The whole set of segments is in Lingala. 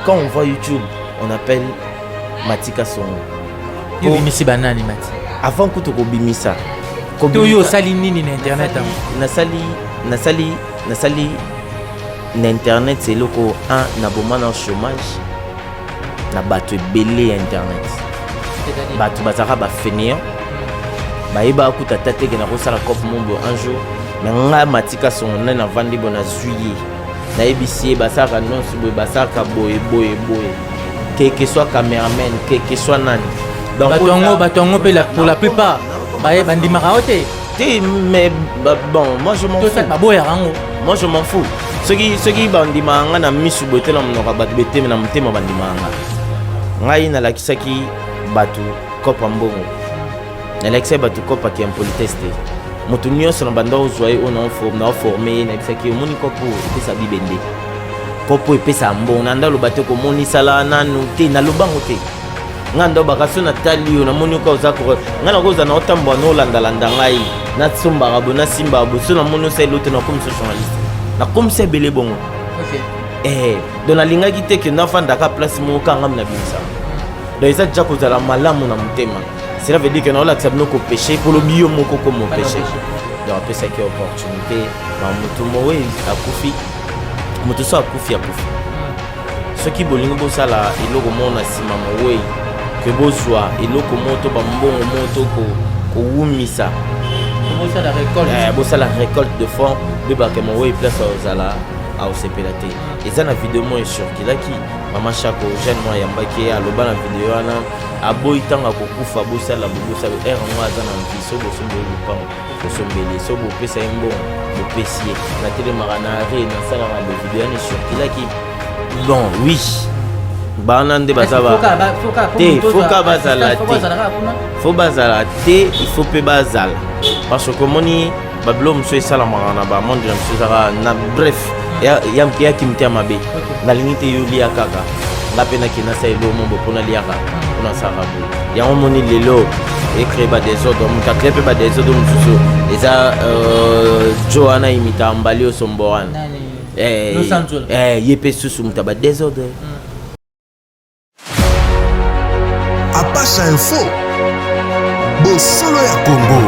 quand on voit YouTube, on appelle Matika Songo. Bimisi banani Mati. Avant que tu bimisa. Toyo sali nini na internet nasali na internet c'est loko un abonnement en chômage na bato belé internet. Bato bazaka ba fainéant. Ba yeba kuta tate ke na ko sala cop mombo un jour. Mais nga Matika Songo na vandi bona juillet. Na ebisi basaka non subo basaka boye. Quel que soit caméraman, quel que soit nani. Donc batongo pour la plupart bandi maraote. Mais bon, moi je m'en fous. Moi je m'en fous. Ceux qui bandi manga na misu bote na mnoka batu bete na mtema bandi manga. Ngai na lakisaki batu kopa mbongo. Na lakisaki batu kopa ki impoliteste. Moto nyonso na banda ozwaye on formé na lakisaki moni kopo pesa bibende. Kopo pesa mbongo na ndalo bate ko moni sala nanu te na lubango te. Ngando bakaso na tali na moni ko za ko ngana ko za na otambwa no landa ngai na tsumba rabo na simba rabo so na moni sai lote na comme journaliste na comme c'est belé bongo. OK. Dans la linga ki te ke na fanda ka place mo ka ngam na binsa. Donc ça déjà ko za la malamu na mutema. Cela veut dire que non là que no ko péché pour le bio moko ko mo péché. Donc après c'est que opportunité ba mutu mo we akufi mutu so akufi. Ce qui bolingo bo sala iloko mona sima mo we que bozwa eloko moto ba mbongo moto ko wumisa bosa la récolte bosa la récolte de fonds de bakemo we place aux ala au CPLT et ça na vidéo mo sur kilaki mama chako jeune moi yambaki aloba na vidéo ana aboy tanga ko kufa bosa la bosa er moi za na mpiso boso mbele pa boso mbele so bo pesa mbongo bo pesier na télé maranare na sala na vidéo ni sur kilaki bon oui banande bazaba te foka bazala te fo bazala te il faut pe bazala parce que moni bablo mso sala marana ba monde mso sara na bref yam kia kimtia mabe na limite yuli akaka ngape na kina sa elo mombo pona liaka pona sarabu ya moni lelo écrit ba des ordres mon katlepe ba des ordres msusu eza Joanna imita mbali osomboran yepe susu mutaba des ordres. Apache Info, Bosolo ya Congo.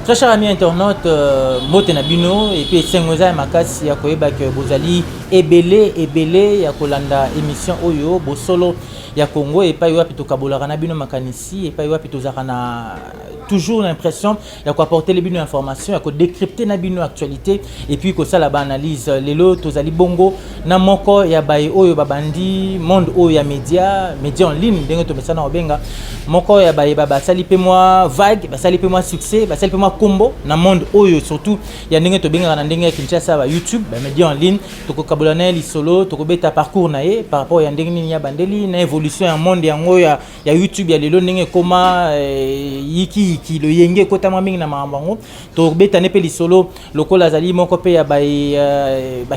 Très chers amis internautes, Mote Nabino et puis Sengoza et Makasi ya koyeba que bozali ebele ya kolanda émission oyo Bosolo ya Congo et pas wapi to kabola na bino makanisi et pas wapi to zakana toujours l'impression ya ko apporter les bino informations ya ko décrypter na bino actualité et puis ko sala ba analyse lelo tozali bongo na moko ya baye oyo babandi monde oyo ya média en ligne ndenge to mesana obenga moko ya baye baba sali pe moi vague basali pe moi succès basali pe moi combo na monde oyo surtout ya ndenge to benga na ndenge ya Kinshasa ba YouTube ba média en ligne to ko kabolana li solo to ko beta parcours na ye par rapport ya ndenge ni ya bandeli na évolution ya monde yango ya YouTube ya lelo ndenge koma yiki le yenge kota mingi na mambango to beta ne pe li solo lokola zali moko pe ya ba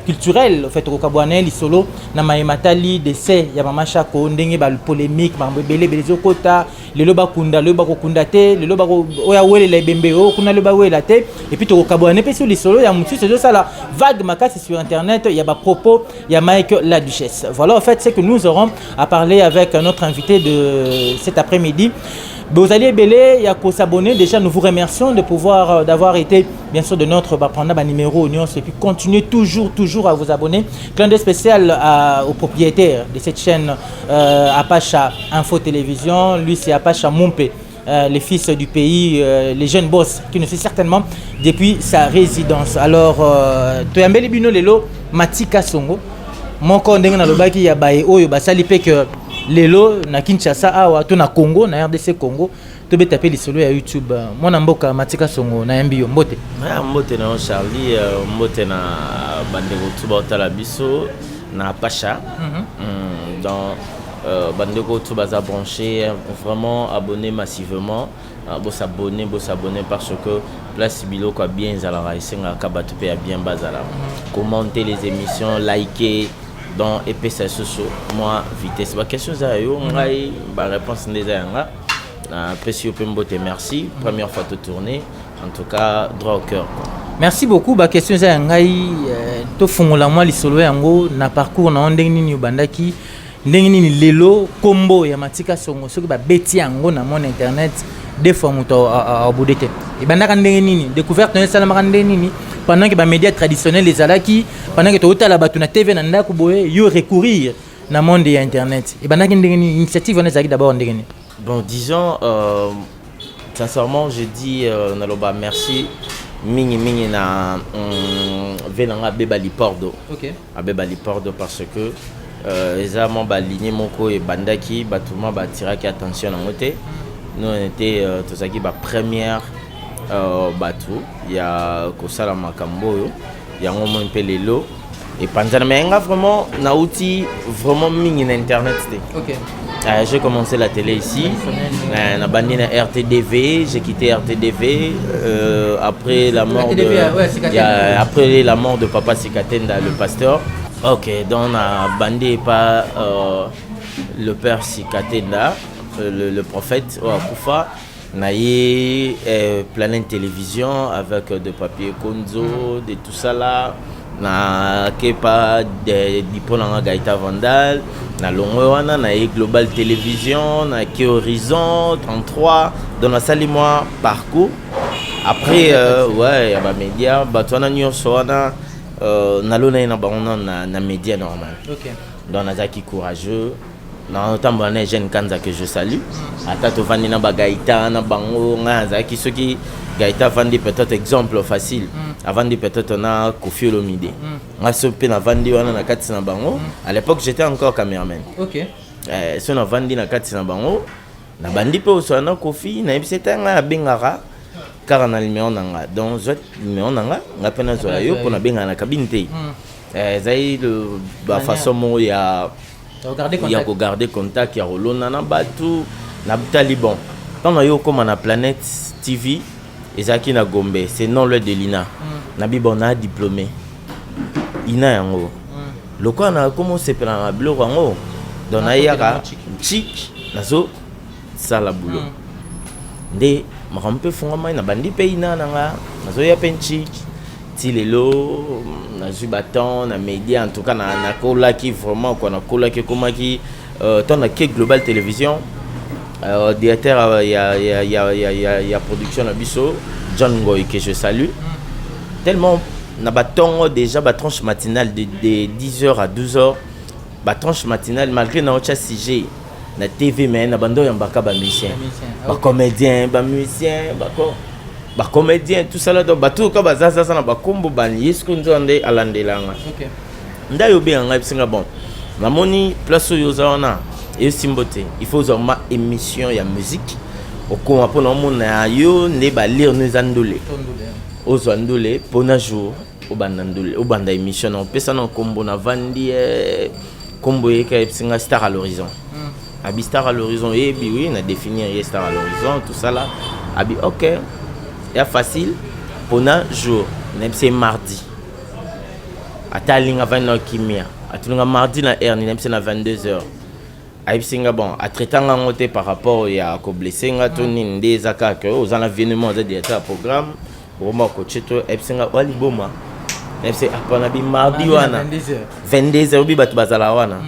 culturel en fait ko kabwana li solo na maimatali décès ya mama Chako ndenge ba polémique ba bele zo kota lelo ba kunda le ba ko kunda te lelo ba ko oya wele la bembe o kuna le ba wela te et puis to ko kabwana pe sur li solo ya mutu c'est ça la vague makasi sur internet il y a ba propos il y a Mike la Duchesse. Voilà en fait c'est que nous aurons à parler avec notre invité de cet après-midi. Vous allez belé, il y a qu'à s'abonner. Déjà, nous vous remercions de pouvoir, d'avoir été, bien sûr, de notre prendre un numéro Union et puis continuez toujours à vous abonner. Clin d'œil spécial aux propriétaires de cette chaîne Apacha Info Télévision. Lui, c'est Apacha Mumpe, les fils du pays, les jeunes boss qui nous suivent certainement depuis sa résidence. Alors, Toyambeli Bino Lelo, Matika Songo, mon condé na lobaki ya bae oyo basali pe que lelo na Kinshasa awa to na Congo na RDC Congo to be taper lisolo ya YouTube mwana mboka Matika Songo na yambi yo mbote mbote na Charlie mbote na bandeko tuba otala biso na Pacha dans bandeko tuba za branché vraiment abonner massivement s'abonner parce que place bilo quoi bien zala isenga kabatu pe bien bazala commenter les émissions liker dans EPC sociaux moi vitesse ba question za yo ngai ba réponse ndeza nga na pesio pembote merci première fois de tourner en tout cas droit au cœur quoi. Merci beaucoup ba question za ngai to fungola moi lisolo yango na parcours na ndenge nini bandaki ndenge nini lelo kombo ya Matika Songo soki ba beti yango na mon internet des fois muto a boudete et bandaka ndenge nini découverte na sala ndenge nini pendant que les médias traditionnels les alaki pendant que tu as la batuna TV na ndako boye yo recourir na monde de internet et bandaka ndenge nini initiative on ezaki d'abord ndenge nini. Bon disons sincèrement je dis naloba merci mingi na venanga beba lipordo. OK. Abeba lipordo parce que exactement baligné moko et bandaki batuma batiraki attention na moté. Nous on était tout ça qui ba première bateau il y a kosala makambo il y a un moment peu lelo et pendant mais vraiment na outil vraiment mini internet. OK. J'ai commencé la télé ici na bandi na RTDV, j'ai quitté RTDV après la mort après la mort de papa Sikatenda le pasteur. OK, donc na bandi pas le père Sikatenda le prophète Koufa naïe Planète Télévision avec de papier Konzo de tout ça là na kepa de diponanga Gaïta Vandal na longoana naïe Global Télévision na ke Horizon 33 dans la salle moi parcours après ouais ba média batwana nyonso wana nalona na bango na média normal. OK. Dans nazaki courageux notamment les jeunes Kanza que je salue. Atato vandi na bagaïta na bango ngaza qui ceux qui gaïta vandi peut-être exemple facile. Avant de peut-être na Kofi Olomide. Nga so pe na vandi wana na kati na bango. À l'époque j'étais encore caméraman. OK. So na vandi na kati na bango na bandi pe so na Kofi na ebiseta nga bengara car na numéro nanga. Donc je numéro nanga nga pena zo yo pour na benga na cabine te. Zai de ba façon mo ya il y a qu'à garder contact, il y a Rolona na batu na butali bon. Quand on a eu comme na Planète TV, Ezaki na Gombe, c'est non le de l'INA. Nabi bon a diplômé. INA yango. Le quoi na comment c'est pour la bleu yango. Donc na yaka chic nazo sala boulot. Ndé marampe fonga mai na bandi pe INA nanga nazo ya penchik. Lelo na Zubaton na média en tout cas na kola qui vraiment quoi na kola qui comment qui tant na Global Télévision directeur il y a production na biso John Ngoy que je salue tellement na baton déjà ba tranche matinale de 10h à 12h ba tranche matinale malgré na autre sujet na TV mais na bando ya mbaka ba musicien ba comédien ba musicien ba ko ba comédien tout ça là donc bato ka bazaza sana ba kombo bani yesko nzonde alandelanga. OK. Ndayo be nga bisinga bon na moni place yo zaona et simboté il faut uma émission ya musique okoma pona mona yo ne ba lire nous andolé ozandolé pona jour obandandolé obanda émission on pesa na kombo na vandi kombo yeka bisinga Star à l'horizon. Abi Star à l'horizon et oui on a définir Star à l'horizon tout ça là abi OK. C'est facile pour un jour, même c'est mardi. À Talinga 20h kimia, à Tulunga mardi na R, même c'est na 22h. À Ipsinga bon, à traitant en côté par rapport à ko blessé nga toni des akaka aux en événement de directeur programme, au mo coach to Ipsinga wali boma. Même c'est après bi mardi wana 22h bi batu bazala wana.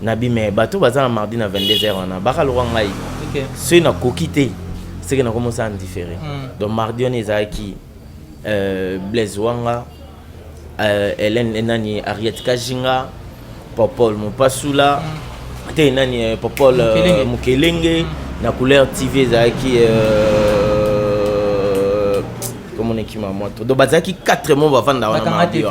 Nabi me batu bazala mardi na 22h wana. Bakalo ngai. ceux na kokité c'est que na commencé à différer donc mardi on est qui Blaise Wanga Hélène Enani Ariette Kajinga Popol Mopasula te nani Popol Mukelenge na couleur TV qui comment on est qui m'a moto donc bazaki 4 mois avant d'avoir mardi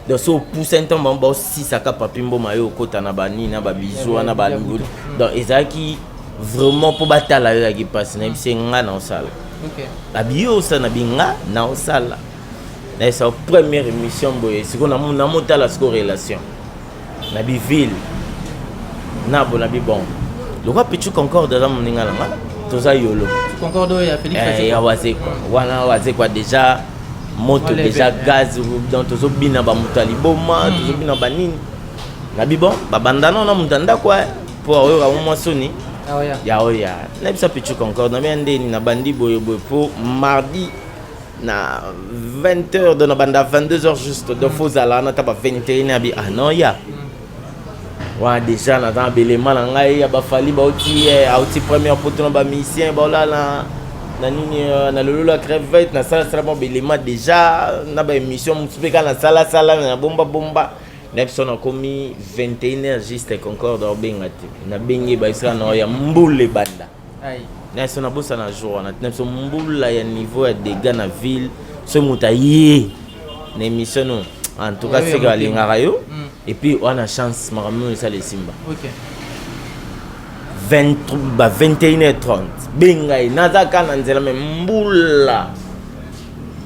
donc so pousse un temps bon 6 aka papimbo mayo kota na bani na ba biso na ba ngulu donc ezaki vraiment pour batala yo qui passe na bise nga na osala la bio ça na binga na osala na sa première émission boye c'est qu'on a monté la relation na bi ville na bon na bi bon le roi Pichu Concorde dans mon ninga langa toza yolo Concorde ya Félix ya waze quoi wana waze quoi déjà moto déjà gaz donc tozo bina ba mutali boma tozo bina ba nini na bi bon ba bandana na mutanda quoi pour oyo ka mo soni ya oya na bisa Pichu Concorde na mende ni na bandi boye boye pour mardi na 20h de na banda 22h juste de faux ala na taba 21 abi ah non ya wa déjà na dans belema na ngai ya ba fali ba oti première poto na ba musicien ba la na nini na lolo la crevette na sala sala bon belema déjà na ba émission mutupeka na sala na bomba na biso na komi 21h juste Concorde bengati na bengi ba isra na ya mbule banda ai na so na bossa na jour na so mbula ya niveau ya dégâts na ville ce mutaye na émission en tout cas c'est que alingara yo et puis on a chance maramou ça les simba OK 21h30 bengai nazaka na nzela mbula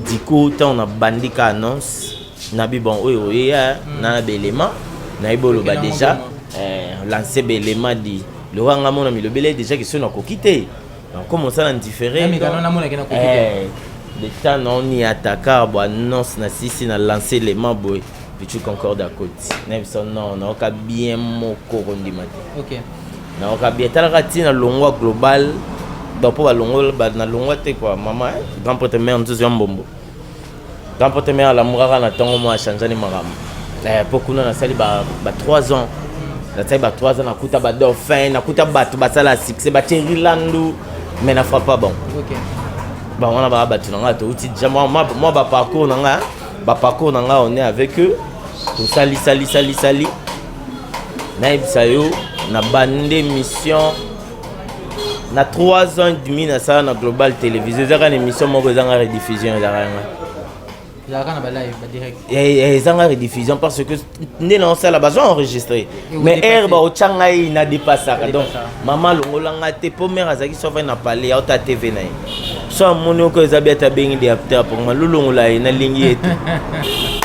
diko ta on a bandika annonce na bi bon oyo ya na belema na ibolo ba déjà lancer belema di le ranga mona mi le belé déjà qui sont na kokité on commence à en différer le temps non ni attaquer bo annonce na sisi na lancer les maboy Pichu Concorde à côté Nelson non on a bien moko rondi matin OK na on bien talati na longwa global donc pour longwa na longwa te quoi maman grand prêtre-mère ntuzo mbombo grand prêtre-mère la murara na tango mo a changer ni maram pour kuna na sali ba 3 ans la taille ba 3 ans na kuta ba dauphin na kuta batu ba sala succès ba Terilandu mais na frappe pas bon OK bon on a ba batu na to uti moi ba parcours na on est avec eux tout sali na ibsayo na bande mission na 3 ans et demi na ça na global télévision ça une émission moko za rediffusion za na ba live ba direct za rediffusion parce que né dans ça la base enregistré mais herbe au changai na dépassé donc maman longolanga te pomère azaki sauver na parler au ta TV na so mono ko za biata bengi de apter pour ma lulongola na lingi etu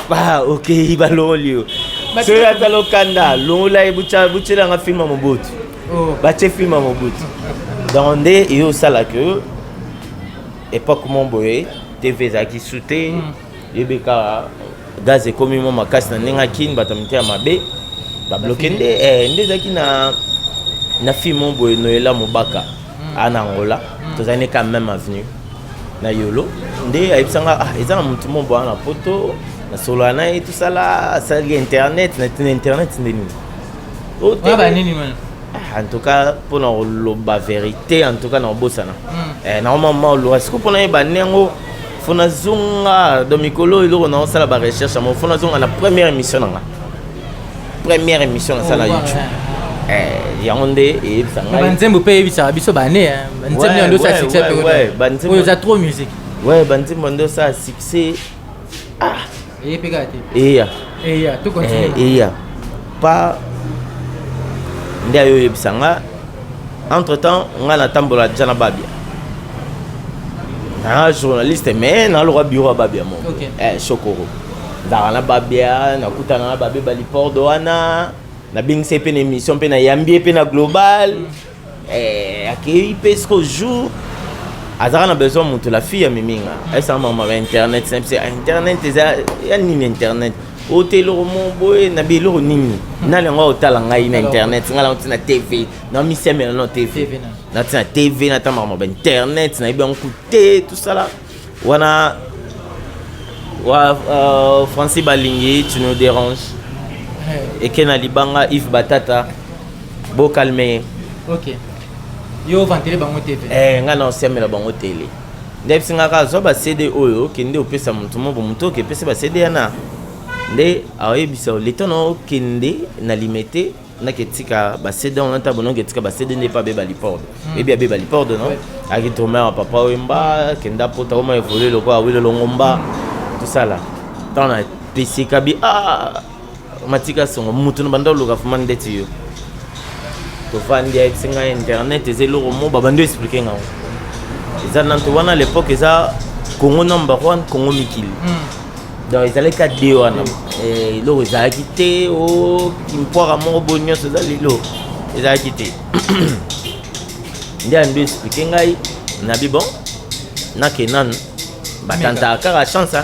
ba OK ba lolio so ya talo kanda longola buchela nga film mobutu ba che film mobutu dans des et au sala que époque mon boy TV za ki souté yebeka gaz ekomi mo makasi na ninga kin batamite ya mabe ba bloquer nde zaki na film mon boy Noela Mobaka en Angola tozane quand même avenue na yolo nde aipsanga ezana mutu mon boy na poto na solo na et tout ça là ça internet ndeni o te ba nini man en tout cas pour la vérité en tout cas na bosana normalement le est-ce que pour na ba nengo fona zunga do mikolo ilo na sala ba recherche mo fona zunga na première émission na ça na YouTube Yonde et Sanga. Banzembo pe bisa biso bane Banzembo ndo sa succès pe. Banzembo za trop musique. Ouais, Banzembo ndo sa succès. Ah, et pegate. Et ya, tout continue. Et ya. Pas ndio yo bisanga. Entre-temps, on a tambola jana babia. Un journaliste mais na le bureau babia mo. Chokoro. Dans babia, na kutana na babia bali pordo ana. Na bing CP une émission pe na yambi pe na global accueilli pesco jour azara na besoin monter la fille miminga esa mama internet c'est internet ya nini internet hotel mon boy na bilo nini na lengo otala ngai na internet ngala na TV na mi seme na TV na TV na tama mama internet na bien écouter tout ça là wana wa Francis Balingi tu nous déranges et que na libanga Yves Batata beau calmer OK yo ventile bango TV nga na osiamela bango tele nde bisingaka zo ba CD oyo kende opesa mutu mo mutu ke pesa ba CD yana nde ayebisa leto no kende na limité na ketika ba CD on ata bono ketika ba CD ne pas be ba lipord e bien be ba lipord non aki tomera papa wemba kenda pota oma évoluer loko awile longomba tout ça là dans la PC kabi matika songo mutu no banda loka fuma ndeti yo to fandi avec singa internet ezelo mo babando expliquer ngao eza nanto wana à l'époque eza Congo number 1 Congo mikili donc ils allaient qu'à deux wana et lo ils a quitté au kimpoara mo bonyo ça lilo ils a quitté ndia ndo expliquer ngai na bi bon na kenan batanta kara chance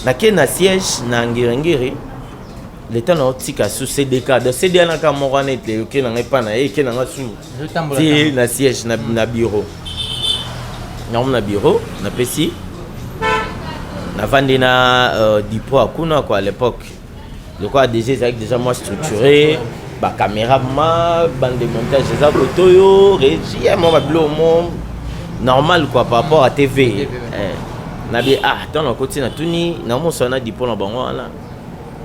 na kena siège na ngirengiri l'état na tika sous CDK de CD na ka mo wana te ke na ngai pana e ke na ngasu ti na siège na bureau na bureau na pesi na vandina dipo akuna quoi à l'époque le quoi déjà avec déjà moi structuré ba caméra ma bande de montage ça photo yo régie moi ba blo mo normal quoi par rapport à TV na bi dans le côté na tuni na mo sona dipo na bango là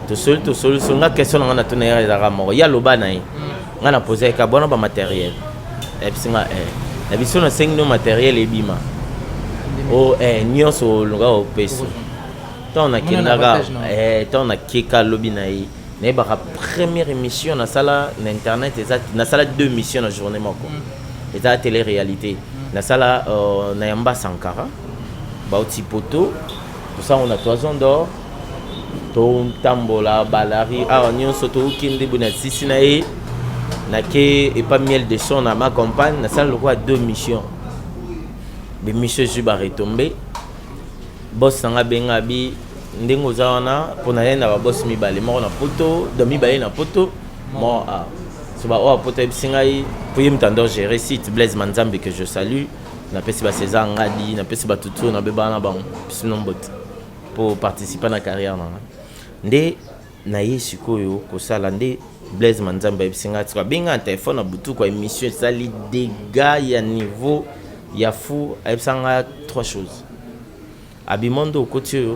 to solution nga question na tuni ya za mo ya loba na nga na poser ka bona ba matériel et puis nga na biso na 5 no matériel e bima o nyonso longa o peso tant na kindaga tant na keka lobi na yi na ba première émission na sala na internet na sala 2 missions na journée moko eta télé réalité na sala na yamba Sankara ba oti poto tout ça on a 3 ans d'or to tambola balari nyonso to kinde buna sisi na yi na ke et pas miel de son na ma compagne na sala quoi 2 missions be monsieur Juba retombé boss nga benga bi ndengo zawana pona yenda ba boss mibale mo na poto do mibale na poto mo so ba o poto singai pour yimtando gérer site Blaise Manzambe que je salue na pesi ba César ngadi na pesi ba tutu na beba na bango sinon bot pour participer na carrière na nde na yesu koyo ko sala nde Blaise Manzambe singa twa benga téléphone na butu kwa émission sali dégâts ya niveau ya fou aibsanga 3 choses abimondo côté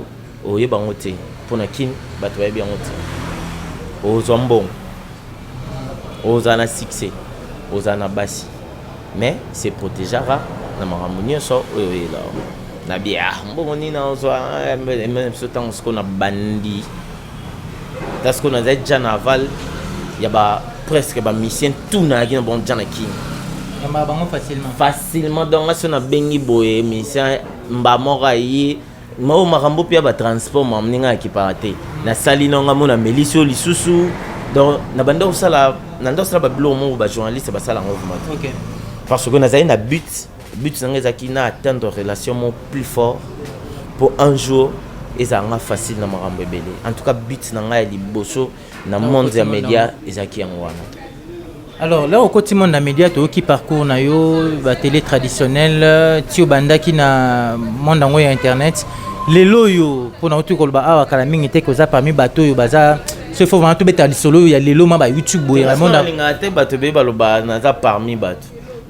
o yeba ngote pona kin bato ba bien ngote o zombo o zana succès o zana basi mais c'est protégera na maramunyo so o yela na bia mbongo ni na zo même ce temps ce qu'on a bandi parce qu'on a déjà naval ya ba presque ba mission tout na gina bon jana kin facilement donc si on a bengi boye mission mba mora yi mao makambo pia ba transport mamninga kiparate na sali nonga mona melisio lisusu donc na banda osala na ndo sala ba blo mo ba journaliste ba sala mouvement OK parce que na zaina but nanga zaki na atteindre relation mon plus fort pour un jour ezanga facile na makambo ebele en tout cas but nanga ya liboso na monde ya média ezaki yango wana. Alors là au côté monde na média to qui parcours na yo ba télé traditionnelle tio banda ki na monde ngo ya internet lelo yo pona otu ko ba awa kala mingi te ko za parmi bato yo baza se faut vraiment to beta lisolo ya lelo ma ba YouTube boye vraiment na linga te bato be ba lo ba na za parmi bato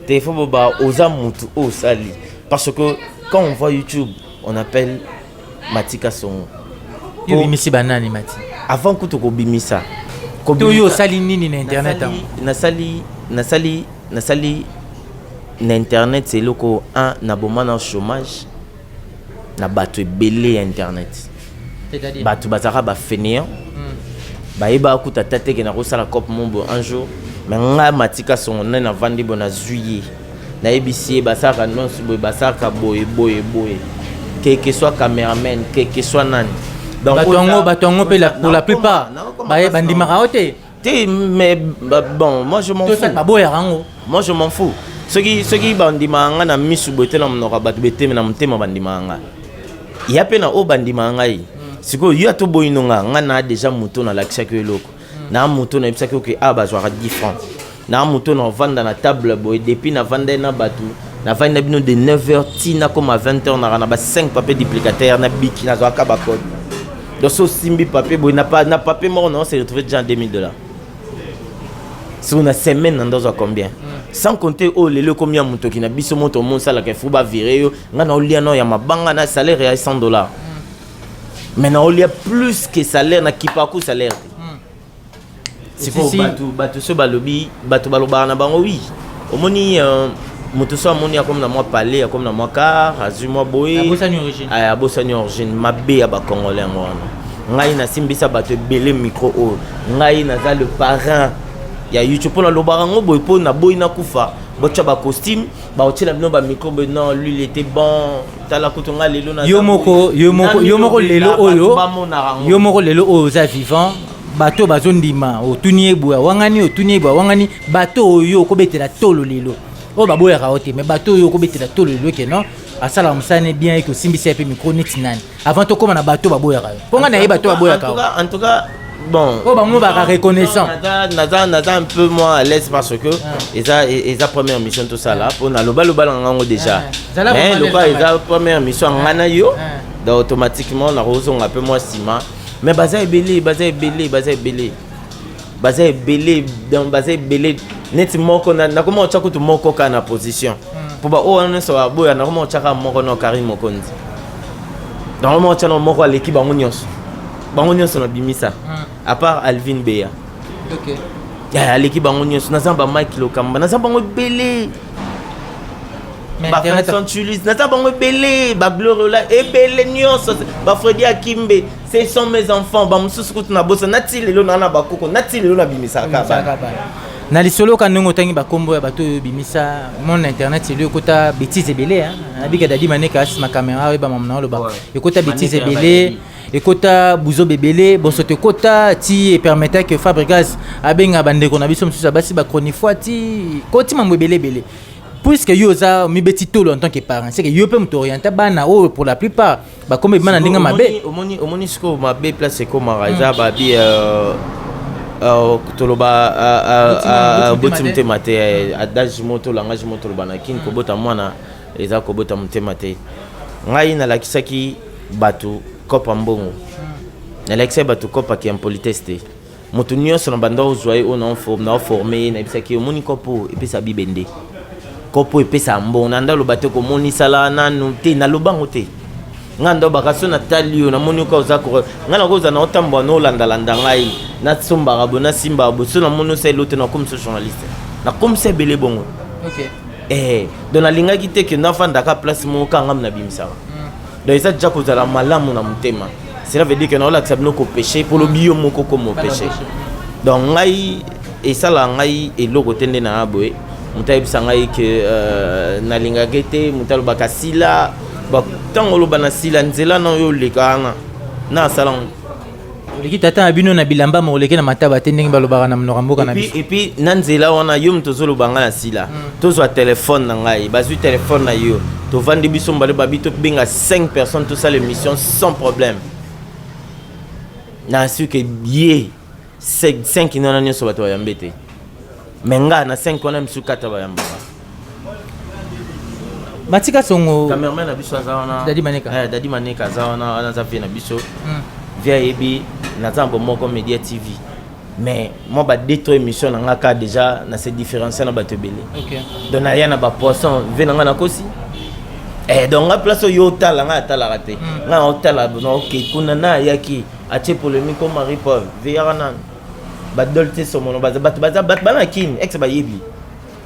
te faut ba oza mutu o sali parce que quand on voit YouTube on appelle Matika Songo yo bimisi banani mati avant que to ko bimisa to yo sali nini na internet na sali na internet c'est loko un na bomana chômage na bato belé internet c'est-à-dire bato bazaka ba fainéant ba yeba kuta tate ke na ko sala cop mombo un jour mais nga Matika Songo na vandi bona juillet na ebisi basaka non boy basaka boy quel que soit caméraman quel que soit nani batongo pour la plupart bandima raote mais bon moi je m'en fous moi je m'en fous ceux qui bandima nga na misu bote na mnoka batu bete na mtema bandima nga ya pe na o bandima nga yi siko yo to boyino nga na déjà muto na lakisa ke loko na muto na bisaki ke aba joara 10 francs na muto na vanda na table boy depuis na vanda na batu na vanda bino de 9h tina comme à 20h na ba 5 papiers duplicataires na biki na zo akaba code donc so simbi papier boy na papier mort non c'est retrouvé déjà $2000 sur une semaine dans combien sans compter oh lelo combien moto qui na biso moto mon sala ke fuba virer yo nga na olia no ya mabanga na salaire ya $100 mais na olia plus que salaire na kipaku salaire c'est pour batu so balobi batu baloba na bango oui omoni moto so amoni ya comme na moi parler comme na moi car azu moi boy abosani origine mabe ya ba congolais ngwana ngai na simbisa batu belé micro o ngai na za le parrain ya YouTube pour la lobarango boy po na boy na kufa bocha ba costume ba otela bino ba micro non lui il était bon tala kutunga lelo na yo moko lelo oyo yo moko lelo oyo za vivant bato bazondima otunie boya wangani bato oyo kobetela tolo lelo o baboya raote mais bato oyo kobetela tolo lelo ke non asala musane bien et que simbisa pe micro netinani avant to koma na bato baboya rayo ponga na ye bato baboya ka en tout cas bon oh bango ba reconnaissant naza un peu moins à l'aise parce que eza première mission tout ça là pour na loba ngango déjà mais loba eza première mission ngana yo donc automatiquement na rozonga un peu moins sima mais baza ebele donc baza ebele net moko na comment tu as moko kana position pour ba o on so boya na comment tu as moko no Karim Mokonzi dans le moment tu as moko l'équipe bango nyonso na bimisa à part Alvin Beya OK ya l'équipe bango nyonso na zamba Mike Lokamba na zamba bango ebele ba François Tulis na zamba bango ebele ba Gloire là ebele nyonso ba Freddy Akimbe ce sont mes enfants ba mususu kutu na bosa nati lelo na bakoko nati lelo na bimisa ka na lisolo kanongo tangi bakombo ya bato bimisa mon internet c'est kota bêtise ebele hein abika dadi maneka asima caméra ba mamna lo ba ekota bêtise ebele ekota buzo bebele bon sote kota ti et permettait que Fabregas abenga bandeko na biso mususu basi ba chronifois ti koti mambo ebele puisque yo za mi beti tolo en tant que parent c'est que yo peut m'orienter bana oh pour la plupart ba comme bana ndinga mabe omoni sko mabe place ko maraza ba bi toloba botimte mate adage moto langage moto banakin ko bota mwana eza ko bota mutema te ngai na lakisaki batu kopa mbongo na lakisaki batu kopa ki impolitesse te moto nyonso na banda ozwaye on formé na bisaki omoni kopo epesa bibende kopo epesa mbongo na ndalo bate ko moni sala nanu te na lobango te ngando bakaso na talio na moni ko uzako ngana ko za na otambo na olanda ngai na tsomba rabo na simba rabo so na moni se lote na comme ce journaliste na comme c'est belé bongo OK dans la linga kite que na fanda ka place mo ka ngam na bimisa donc ça déjà ko za la malamu na mutema cela veut dire que na la tsabno ko péché pour le bio moko comme péché donc ngai et ça la ngai et loko tende na aboé mutayi bisangai que na linga kete mutalo bakasila ba tango lo bana sila nzela na yo lekana na salon leki tata abino na bilamba mo leki na mataba tendingi balobaka na mnoramboka na biso et puis na nzela wana yo mtozolo banga na sila tozwa téléphone na ngai bazui téléphone na yo to vandi biso mbale babito benga 5 personnes tout ça l'émission sans problème na su que yé 5 inona nyoso bato yambete menga na 5 wana msu kata bayamba Matika songo cameraman na biso azawana dadi maneka azawana anaza na biso via ebi na zambo moko media TV mais moi ba détruire émission na ngaka déjà na se différencier na bato belé OK donc na yana ba poisson venanga na kosi donc la place yo tala nga tala raté nga otala no OK kuna na yaki ache polémique comme Marie Paul veyana ba dolte somono ba bana kin ex ba yebi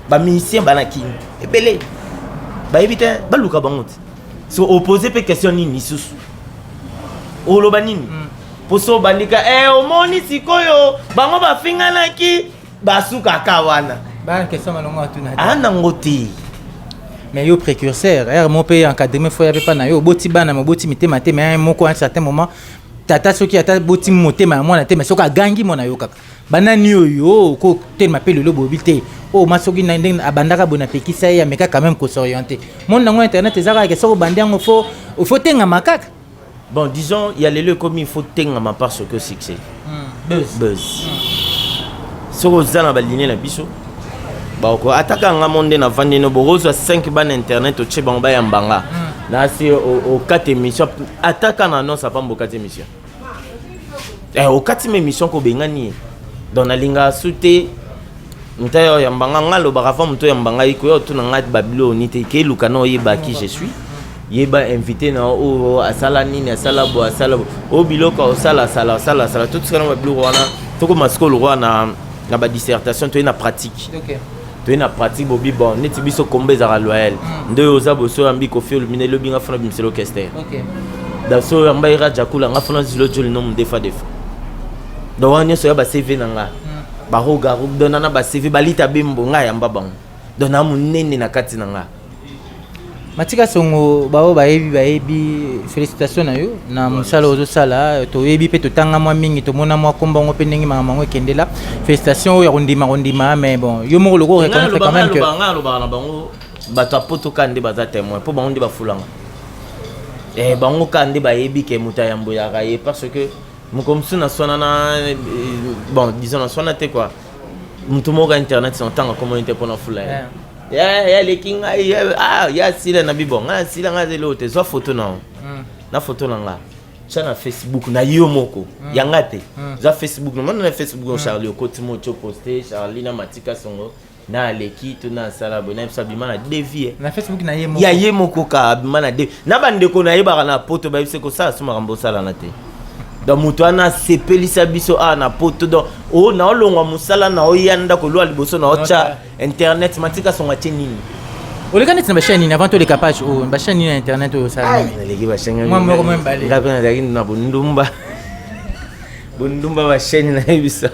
ba musicien bana kin ebele ba éviter baluka bangote so opposé pe question nini susu oloba nini poso bandika omoni sikoyo bango bafingana ki basuka kawana ba question malonga tuna ana ngoti mais yo précurseur mon pays encadrement faut y avait pas na yo boti bana moboti mitema te mais moko à un certain moment tata soki ata boti motema mwana te mais soka gangi mona yo kaka banani yo ko tel m'appelle le bobilité oh masoki na ndeng abandaka bona pekisa ya meka quand même ko s'orienter mon nango internet ezaka ke soko bandiango faut tenga makaka bon disons il y a les lieux comme il faut tenga ma part ce que succès buzz soko zana baline na biso ba ko ataka nga monde na vandi no borozo 5 ban internet o cheba ngba ya mbanga na si au 4 émissions ataka na non ça pas mbo 4 émissions au 4 émissions ko bengani dans la linga souté Ntayo yambanga ngalo barafa muto yambanga iko yo tuna ngati babilo nite ke lukano yeba qui je suis. Yeba invité na o asala nini asala bo o biloko osala sala tout ce que na babilo wana toko maskolo wana na ba dissertation to na pratique. OK. To na pratique bobi bon neti biso kombe za loyal. Ndoyo za boso ambi ko fi lumine lo binga fona bimselo kester. OK. Da so yamba ira jakula ngafona zilo joli no mdefa defa. Do wanya so ya ba CV nanga. Baroga donana ba CV balita bimbo nga yamba bango dona munene na kati nanga Matika songo bao baebi félicitations na yo na musala ozo sala to yebi pe to tanga mwa mingi to mona mwa komba ngo pe ndenge mama ngo kendela félicitations ya rondima mais bon yo mo loko reconnaître quand même que banga lo bana bango bato apoto kande baza témoin po bango ndi bafulanga bango kande baebi ke muta yambo ya raye parce que Mukomsu na sona na bon disons na sona te quoi mutumoga internet son tanga communauté pour na fula ya le king ya sila na bibon nga sila nga zelo te zo photo na photo nga na Facebook na yo moko yanga te za Facebook no na Facebook Charlie Okotimo cho poster Charlie na Matika songo na leki to na sala bona bisa bimana devie na Facebook na ye moko ya ye moko ka bimana de na bandeko na yeba na poto ba bisa ko sa suma rambo sala na te dans mutuana sepelisa biso na poto do o na olongwa musala na oyanda ko lwa liboso na ocha internet matika songa chenini oleka net na chaîne avant to les capages o ba chaîne na internet o sala na leki ba chaîne moi mo même balé ngapena daki na bundumba ba chaîne na biso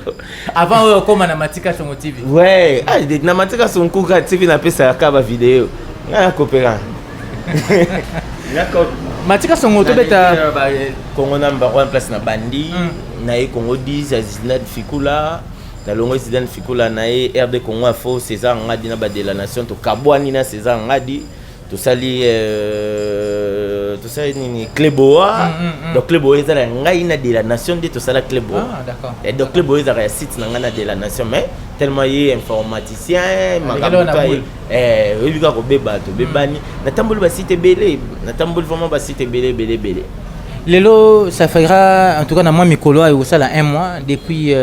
avant o koma na Matika Songo TV ouais na Matika Songo TV na pesa ka ba vidéo na coopéra D'accord. Matika Songo to beta Congo number 1 place na bandi na e Congo 10 Zidane Fikula na longo Zidane Fikula na e RD Congo Afo César ngadi na ba de la nation to kabwani na César ngadi to sali ni Kleboa donc Kleboa ezala ngai na de la nation de to sala Kleboa d'accord et donc Kleboa ezala site na ngana de la nation mais tellement y informaticien magabuta ebika ko beba to bebani na tamboli ba site belé na tamboli vraiment ba site belé Lelo ça fera en tout cas na moi mikolo et ça là un mois depuis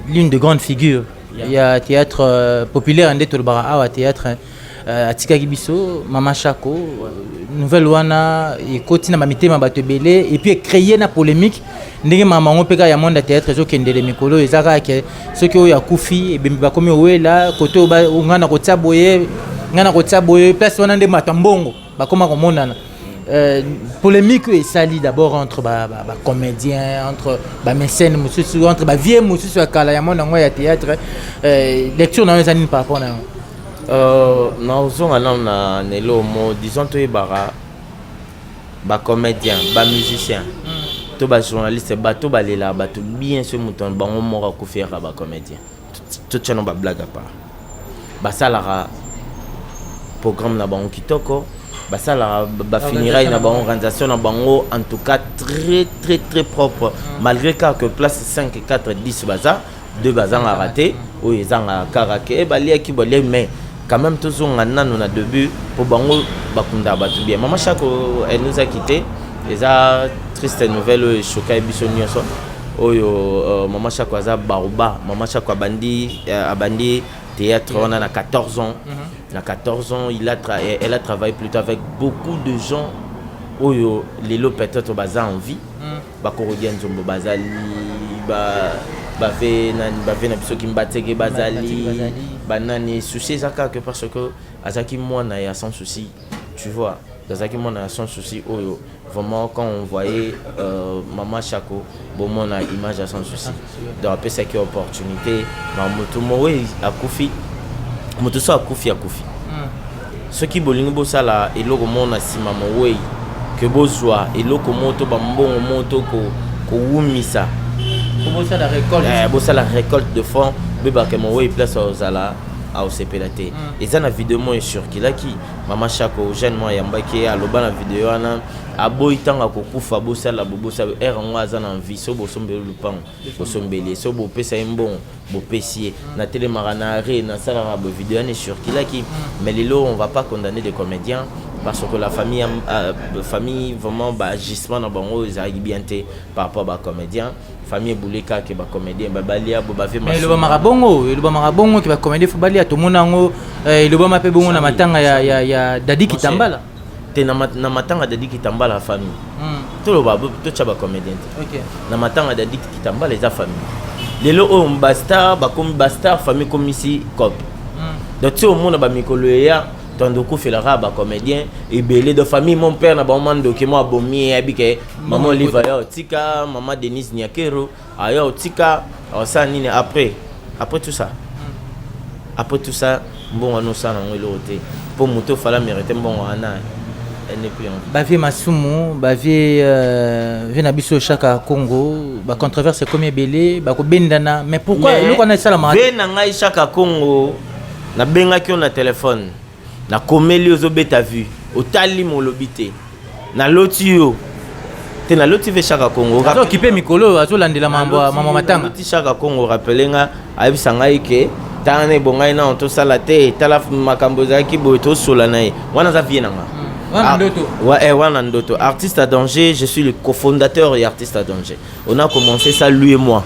l'une de grandes figures il y a théâtre populaire ande to bara théâtre Atika Gibiso, Mama Chako, nouvelle wana et continue ma mitema bato belé et puis créer na polémique ndenge mama on peka ya monde théâtre zo kendele mikolo ezaka ke ce que ya kufi et bimba komi wela koto ba ngana ko tsaboye place wana nde matambongo ba koma ko monana polémique et sali d'abord entre ba comédiens entre ba mécènes mususu entre ba vieux mususu akala ya monde ngo ya théâtre lecture na ezani par rapport na naozonga na nelo mo disons to ebara ba comédien ba musicien to ba journaliste ba to balela ba to bien ce mouton bango moko ko faire ba comédien tout tchano ba blague pas ba salara programme na bango kitoko ba salara ba finira na bango organisation na bango en tout cas très propre malgré que place 5 4 10 baza 2 bazang a raté ou ils ont karaké balia ki bolé mais quand même tous on a début pour bango bakunda batu bien maman Chako elle nous a quitté les a triste nouvelle choqué biso nyonso oyo maman Chako aza baruba maman Chako abandi théâtre on a 14 ans à 14 ans elle a travaillé plutôt avec beaucoup de gens oyo lelo peut-être baza en vie bakorodian zombo bazali bave na biso kimbateke bazali banani souci zaka que parce que azaki mwana ya sans souci tu vois azaki mwana ya sans souci oyo vraiment quand on voyait maman Chako bon mona image à sans souci donc après c'est une opportunité moto mowe akufi moto so akufi ce qui bolingo bosala eloko mona sima mowe que bozwa eloko moto bambongo moto ko wumisa pour ça la récolte la récolte de fonds beba que moi place aux ala au CPLT et ça na vidéo moi sur qui là qui maman Chako jeune moi yambaki aloba na vidéo ana aboy tanga ko kufa bosala bobosa ngwa za na vie so bosombele lupang bosombele so bo pesa mbon bo pesier na télémarana re na sala ba vidéo na sur qui là qui mais lelo on va pas condamner des comédiens parce que la famille vraiment agissement dans bango ezali bien te par rapport à comédien famille bouleka que ba comédien balia bo bave mais le ba marabongo qui va comédien faut balia to monango le ba mape bongo na matanga ya Dadi Kitambala te na matanga Dadi Kitambala famille to lo ba to chaba comédien OK na matanga Dadi Kitambala les famille lelo o mbasta ba comme basta famille comme ici cop donc tu au monde ba mikolo ya tandoko felara ba comédien et belé de famille mon père na ba mando ke moi bomi abike maman Oliva yo tika maman Denise Nyakero ayo tika ça nini après tout ça bon on ça na ngelo te pour moto fala mériter bon ana elle n'est plus en bavie masumu bavie na biso chaka Congo ba controverse comme belé ba ko bendana mais pourquoi le qu'on a ça la mara na ngai chaka Congo na benga ki on a téléphone na komeli ozobeta vu otali molobité na loti yo te na loti ve chaka Congo azo occupé mikolo azo landela mambo mama matanga loti chaka Congo rappelenga ayebisa ngai ke tane bongai na to sala te tala makambo zaki bo to sola nae wana za vie nanga wana ndoto artiste à danger je suis le cofondateur et artiste à danger on a commencé ça lui et moi.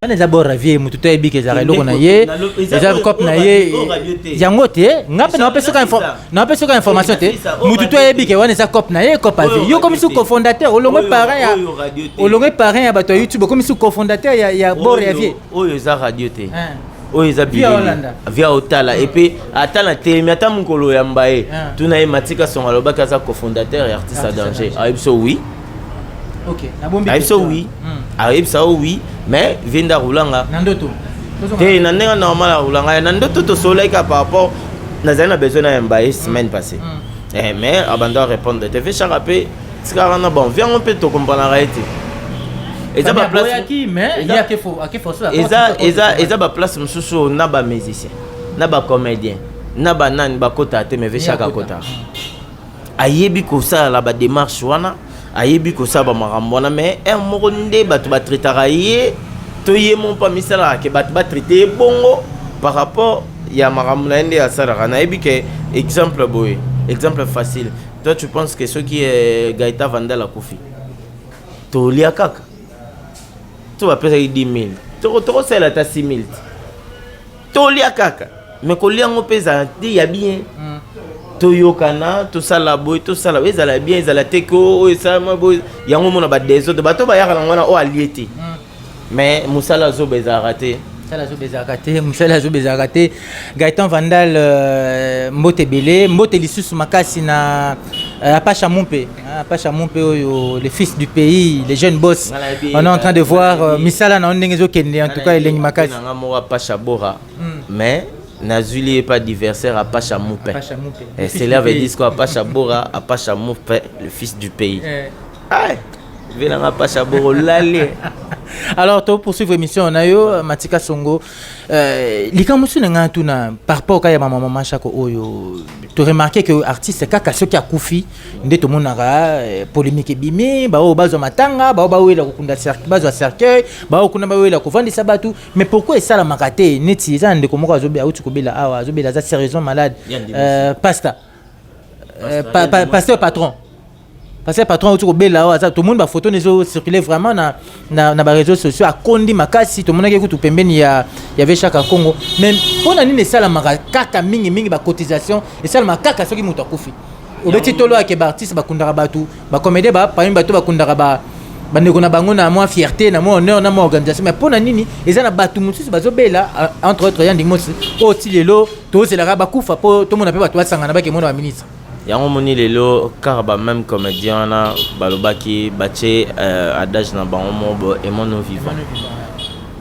On a d'abord ravié mututo ebi ke za reloko na ye za cop na ye yango te ngape na pesa ka information te mututo ebi ke wana za cop na ye cop avi yo comme sous cofondateur olongwe parrain ya bato YouTube comme sous cofondateur ya bor ravié oyo za radio te oyo za via otala et puis atala te miata mukolo ya mbaye tuna ye matika songa lobaka za cofondateur et artiste à danger aibso oui. OK aibso oui aibso oui mais vinda roulanga nandoto te nandenga normal roulanga nandoto to soleil ka par rapport nazana besoin na mbaye semaine passée mais abandon répondre te fait charapé skarana bon viens on peut te comprendre arrêter et ça ba place mais il y a que faut eza ba place mususu na ba musicien na ba comédien na ba nani ba kota te mais ve chaka kota ayebi ko ça la ba démarche wana ayebi ko saba makambo na mais un moko nde batu ba traitera ye to ye mon pas misala ke batu ba traiter bongo par rapport ya makambo na nde asala na yebi ke exemple facile toi tu penses que ceux qui est Gaïta Vandala Kofi to lia kaka to va payer 10 000 to sela ta 6 000 to lia kaka mais ko lia ngo pesa ti ya bien toyokana tosala boy tosala ezala bien ezala teko esama boy yango mona ba desordre bato ba yaka ngwana o aliete mais musala zo beza raté musala zo beza raté Gaëtan Vandal mbote belé mbote lisusu makasi na Apacha Mumpe oyo le fils du pays les jeunes boss on est en train de voir misala na ndenge kende en tout cas elengi makasi na mo Apacha Bora mais Nazuli n'est pas adversaire à Pacha Moupe. Et c'est là veut dire quoi Pacha Bora, à Pacha Moupe, le fils du pays. Aïe, venez Pacha Bora l'allée. Alors, pour poursuivre l'émission, on a eu Matika Songo. Likamusu n'a tuna par rapport à maman Chako Oyo. Tu remarqué que l'artiste kaka ceux qui a koufi, ndé tout le monde a polémique bimi, bao bazo matanga, bao la kunda cercueil, bazo cercueil, bao kuna la kouvandi sabatu. Mais pourquoi ça la makate neti ça ndé komo azobe a utu kobela awa azobe la sérieusement malade. Pasta. Pasteur patron. Parce que patron autour bela tout le monde ba photo nezo circuler vraiment na ba réseaux sociaux a kondi makasi tout le monde qui écoute pembeni ya avait chaque Congo mais pour na nini sala makaka mingi ba cotisation et sala makaka soki muto akufi obeti tolo ke ba artiste ba kundara batu ba comédien ba parmi batu ba kundara ba ndeko na bango na moi fierté na moi honneur na moi organisation mais pour na nini ezana batu mususu bazobela entre autres yandi mosi o tilelo to c'est ba kufa po to mona pe batu basangana ba ke mona ba ministre yango moni lelo car ba même comédien na balobaki bache adage na bango mo et mon vivant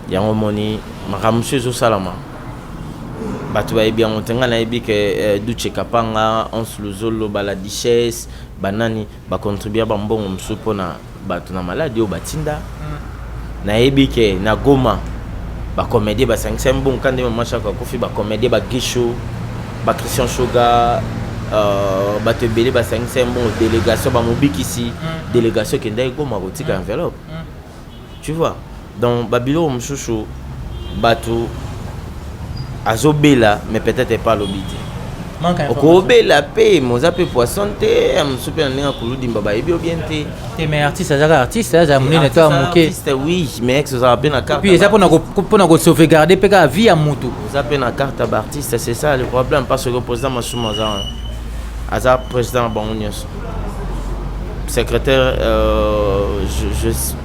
yango moni makamsu zo salama batu ba bien ontenga na ebi ke duche kapanga on sluzolo bala dichesse banani ba contribuer ba mbongo msupo na batu na maladie o batinda na ebi ke na Goma ba comédien ba 500 bon kande mama Chaka Kofi ba comédien ba Gisho ba Christian Shoga bato belé ba 500 bon délégation ba mobiki ici délégation qui ndai Goma botika enveloppe tu vois donc babilo mchouchou bato azobela mais peut-être pas l'obité okobe la paix moza pe poisson te amsupe na ndenge kuludimba bayebi bien te mais artiste azaka artiste aza munene to amuke artiste oui mais ex oza pe na carte puis eza pona ko sauvegarder pe ka vie ya mutu oza pe na carte d'artiste c'est ça le problème parce que président Masuma aza président bango nyonso secrétaire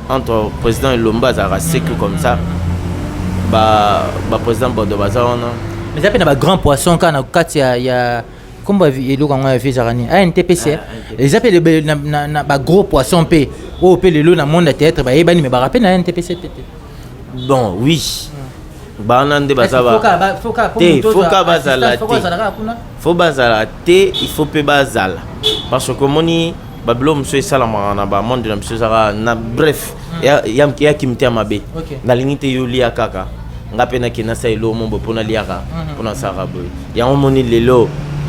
entre président et Lomba azaka sec comme ça président Bodo baza wana mais ça peut na grand poisson quand na kati ya comme eloko ngo ya fizarani NTPC les appelle na gros poisson pe o pe lelo na monde théâtre ba yebani mais ba rappel na NTPC peut-être bon oui banande bazaba faut bazala te il faut pe bazala parce que moni bablo monsieur salama na ba monde na monsieur sara na bref ya kimte mabe na lingite yoli akaka ngape na kinasa elo mombo pona liaka pona sara boy ya moni lelo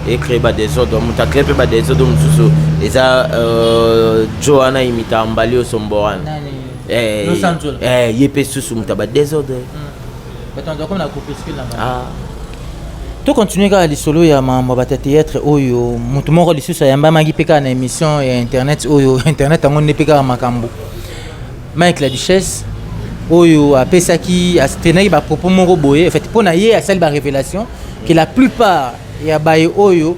et créer des ordres muta créer des ordres mususu eza Joanna imita mbali osomboran yepe susu muta des ordres to continuer ka lisolo ya mambo bata théâtre oyo mutu moko lisusu yamba magi peka na émission ya internet oyo internet ango ne peka makambo Mike la Duchesse oyo apesaki astenaki ba propos moko boye en fait pona ye a celle ba révélation que la plupart ya baye oyo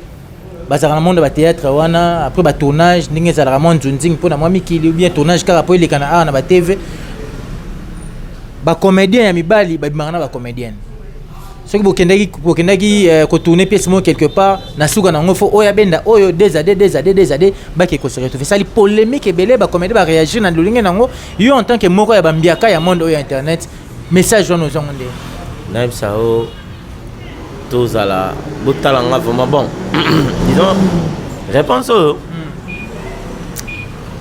bazaka na monde ba théâtre wana après ba tournage ndenge za la monde nzing pona mwa mikili ou bien tournage kaka po elekana na ba TV ba comédien ya mibali ba bimana ba comédienne soki bokendaki kotourner pièce moko quelque part na suka nango fo oya benda oyo des années baki ko se retrouver sali polémique ebele ba comédien ba réagir na lolinge nango yo en tant que moko ya bambiaka ya monde oyo internet message wana ozongo nde naib sao tozala botalanga vraiment bon disons réponse oyo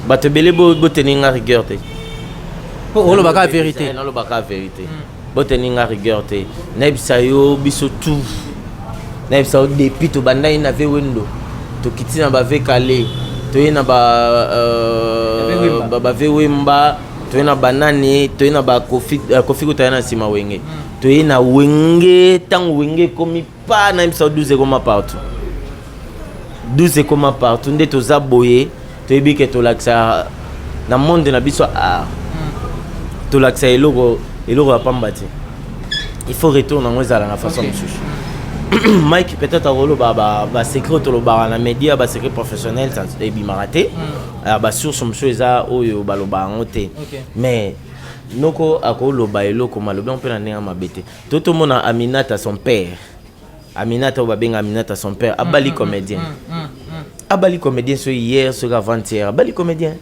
bato ebele boteninga rigueur te olobaka vérité olobaka vérité boteninga rigueur te naibisa yo biso tout naibisa yo depuis tobanda ye na ve wendo tokiti na bave kale toye na bave wemba toye na banane toye na bakofi kotoya na nsima wenge toye na wenge ntango wenge ekomi pa naibisa yo 12 ekoma partout 12 ekoma partout nde toza boye toyebi ke tolakisa na monde na biso tolakisa eloko ya pamba te il faut retourner dans la façon de Mike peut-être a secret toloba na média ba secret professionnel ça et bimaraté ba source monsieur eza oyo baloba ngote mais noko akoloba eloko maloba on peut na nenga mabete toto mona Aminata son père Aminata obabenga Aminata son père abali comédien so hier so avant-hier abali comédien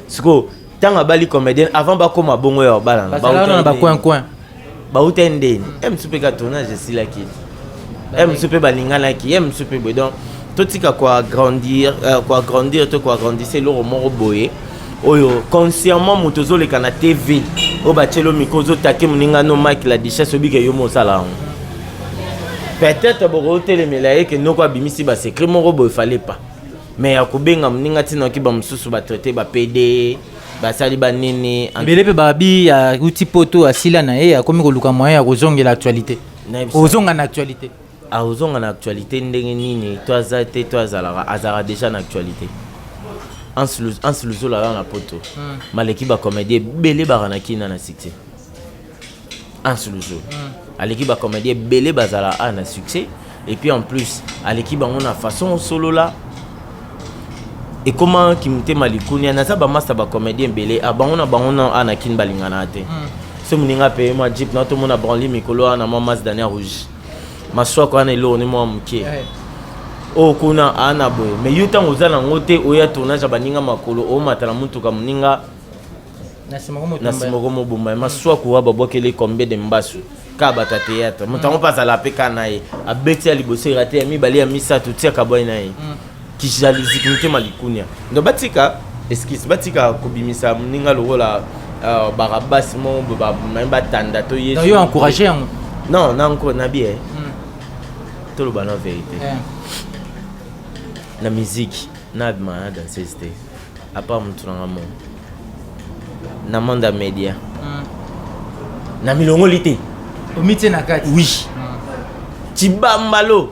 siko tant abali comédien avant ba koma bongo ya bala ba coin ba utendeni msupe ka tournage silaki msupe balingana ki msupe bodon totika quoi grandir to quoi grandir c'est le moro boye oyo consciemment motozo le kana TV o ba chelo mikozo take muninga no Mike la Duchesse obike yo mo sala peut-être bo tele melaye que noko abimisi ba secret moro boye fallait pas mais akobenga muninga tina ki ba msusu ba traiter ba PD basali banene belepe babi ya uti poto asila na ye akomi koluka moyen ya kozongela actualité ozonga na actualité ozonga na actualité ndenge nini to azate to azala déjà na actualité en luzola na poto maleki ba comédien belé barana kina na succès en luzo aleki ba comédien belé bazala na succès et puis en plus aleki bango na façon solo là. Et comment qui m'était malikunia na ça ba master ba comédien belé abangona anakin balingana te so muninga paye ma jeep na to mona branli mikolo na mamas dernière rouge ma soa ko na lo ni mo mke o kuna ana boy mais yuta ngozana ngote oya tournage baninga makolo o matala muntu ka muninga na simogo mo bomba ma soa ko ba bokele combien de mbasu ka bata théâtre mutango pas la peka nae abeti ali bosé raté mi bali ya misa tout tia ka boy nae qui jalousie qui m'était malikunia donc batika esquisse batika kobimisa mninga lokola barabas mo ba tanda to yesu yo encourager non nanko na bien to lo bana vérité la musique na ma dans cette à part mutu na mo na manda media na milongo lité o miti na kati oui tibambalo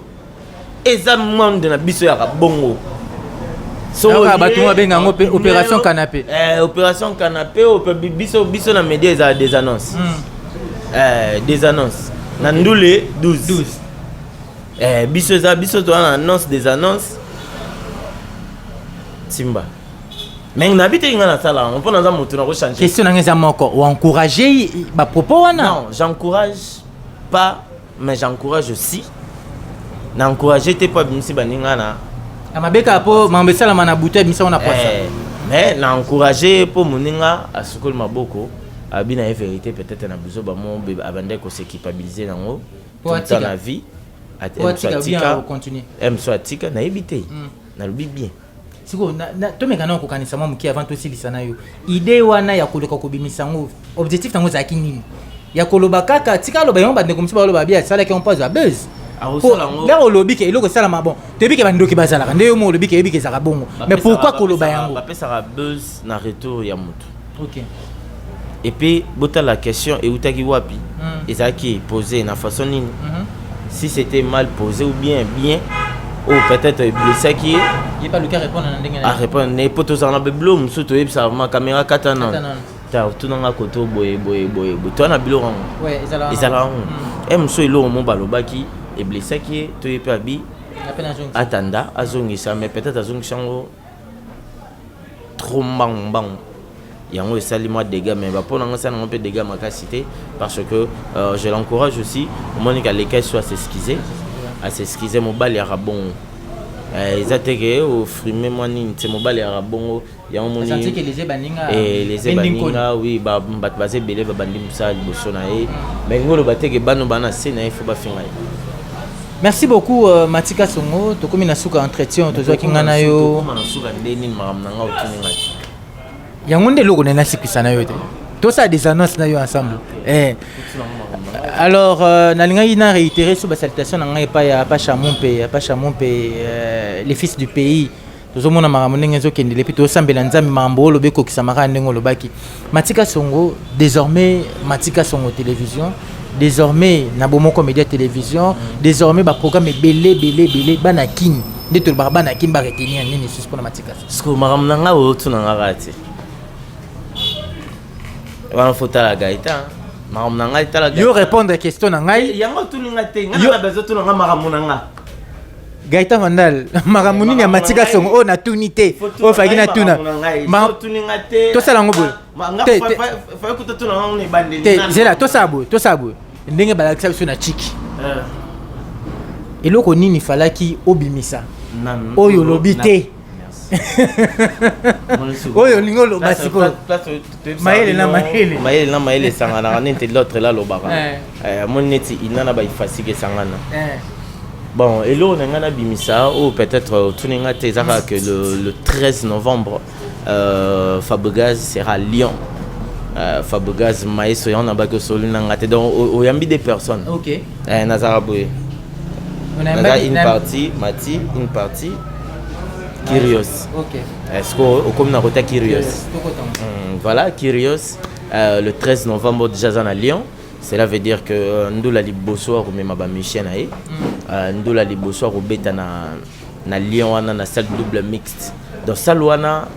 eza monde na biso ya bongo. Donc batunga benga opération canapé. Opération canapé biso na média eza des annonces. Des annonces. Na ndule 12. Biso to na annonce des annonces. Simba. Mais on habite dans la salle, on peut nous changer. Question ou encourager ba propos wana? Non, j'encourage pas, mais j'encourage aussi. N'encourager t'es pas bimsi baningana. Amabeka po mambesala mana bouteille bimsi on a pas ça. Mais n'encourager pour moninga à sukol maboko, abina la vérité peut-être na besoin ba mon abandé ko s'équipabiliser nango. Pour la vie. Tika na ebité. Na lubi bien. Siko to mekana ko kanisa mwa muki avant aussi lisana yo idée wana ya koleka ko bimisa ngo objectif tango za kinini ya koloba kaka tika loba yo bande komisi ba loba bia sala ke on pose a buzz là au lobby ke eloko sala ma bon tebi ke bando ki bazala nde yo mo lobby ke ebi ke zaka bongo mais pourquoi koloba yango ba pesa ka buzz na retour ya mutu. OK. Et puis bota la question et utaki wapi ezaki posé na façon nini si c'était mal posé ou bien ou peut-être blessé qui il pas le cas répondre à ndenge à répondre ne poto ça na blum surtout et ça ma caméra katana ta tout na koto boy to na bilo rango ouais ezala so ilo mo balobaki et blessé qui to e pa bi atanda azongisa mais peut-être azongisango trop mbang yango esali moi dégâts mais ba pona ngasa na peu dégâts makasité parce que je l'encourage aussi au moins que les cas soit à s'excuser mobile ya bon ezateke au frimer moi ni c'est mobile ya bon ya moni senti que les baninga et les baninga oui ba basé belé ba bandi musali bosona e mais ngolo bateke bano bana sena il faut ba finga. Merci beaucoup Matika Songo to komi na suka entretien to zo kingana yo na suka ndeni maram nanga otuninga yango nde loko na sikisana yo te to ça des annonces na yo ensemble alors nalinga ina réitérer sur ba salutation na ngai pa ya pa chamompe les fils du pays tozomona makambo ndenge ezokende lepi tosambela nzambe makambo olobe kokisamaka ndenge olobaki Matika Songo désormais Matika Songo télévision désormais na bomoko média télévision désormais ba programme belé bana king nde to ba bana king ba retenir nini sus pour Matika sko makambo nanga o tunanga rati wana fota la gaita makambo nanga itala yo répondre question na ngai yango tuninga te ngana bezo tunanga makambo nanga Gaita Vandal makambo nini ya Matika Songo o na tunité o faki na tuna tuninga te to sala ngobo te fa ko tuna ngani ni bande te zela to sabo ndenge balakisa biso na chiki eloko nini falaki obimisa oyo lobi te oyo lingo lo basiko maele na maele sangana nete l'autre là lobaka mon neti inana ba ifasike sangana bon elo ngana bimisa ou peut-être tuninga te zaka que le 13 novembre Fabregas sera à Lyon. Fabregas maïs on a baké solo ngate donc oyambi des personnes. OK. Nazaraboué. On a une partie Mati, une partie Kyrios. OK. Est-ce que comme na rota Kyrios. Voilà Kyrios le 13 novembre déjà à Lyon. Cela veut dire que Ndola Liboso ou même ba Michel naé. Ndola Liboso ou beta na Lyon wana na salle double mixte. Donc salle wana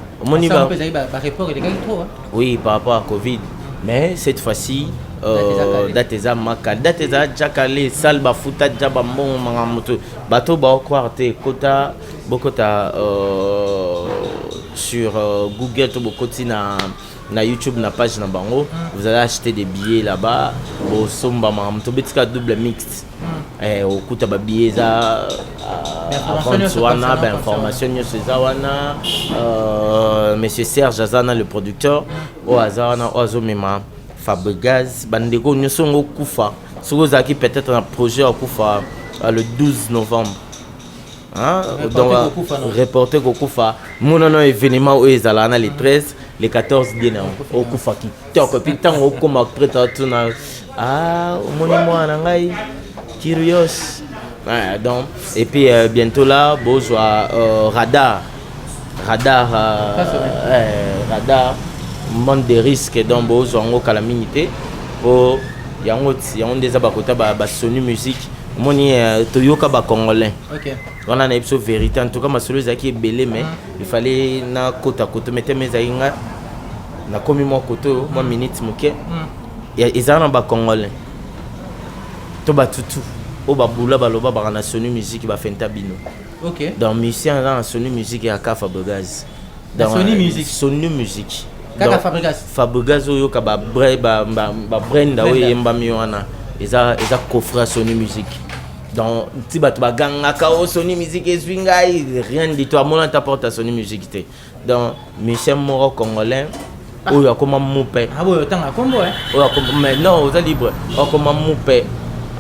oui, par rapport à Covid. Mais cette fois-ci, Dateza Maka, Dateza Jakale, Salba Futa Jabamon, Mangamoto, Bateau Baokwarte, Kota, Bokota sur Google, Tobokoti na YouTube, na page na Bango. Vous allez acheter des billets là-bas. Au Somba Mangamoto, Betika double mixte. Au Kuta Babieza. Information monsieur Serge Azana le producteur au Azana Ozomema Fabregas Bandeko Nyosongo Kufa Sogozaki peut-être un projet à Kufa le 12 novembre donc reporter Kufa mon événement où ils allaient les 13 les 14 dîner au Kufa qui toque puis tant au comme après tuna monimo nangai curious. Donc, et puis bientôt là, besoin radar, monde de risques donc besoin en calamité pour y a des abakota Sony musique moni toyoka ba congolais. OK. On a une vérité en tout cas ma solo zaki belé mais il fallait na kota koto mettre mes ainga na komi mo koto moi minute moké. Ya ezana ba congolais. To ba tutu o ba bula ba loba ba na sonu musique ba fenta bino. OK. Dans musicien dans sonu musique ya ka Fabregas. Dans sonu musique. Sonu musique. Kaka Fabregas. Fabregas oyo ka ba brenda o yemba mi wana. Eza coffre sonu musique. Donc ti bato ba ganga ka o sonu musique eswinga rien du tout amona ta porte sonu musique té. Donc musicien moro congolais oyo akoma mupe. Ah boyo tanga kombo oyo akoma mais non oza libre. Akoma mupe.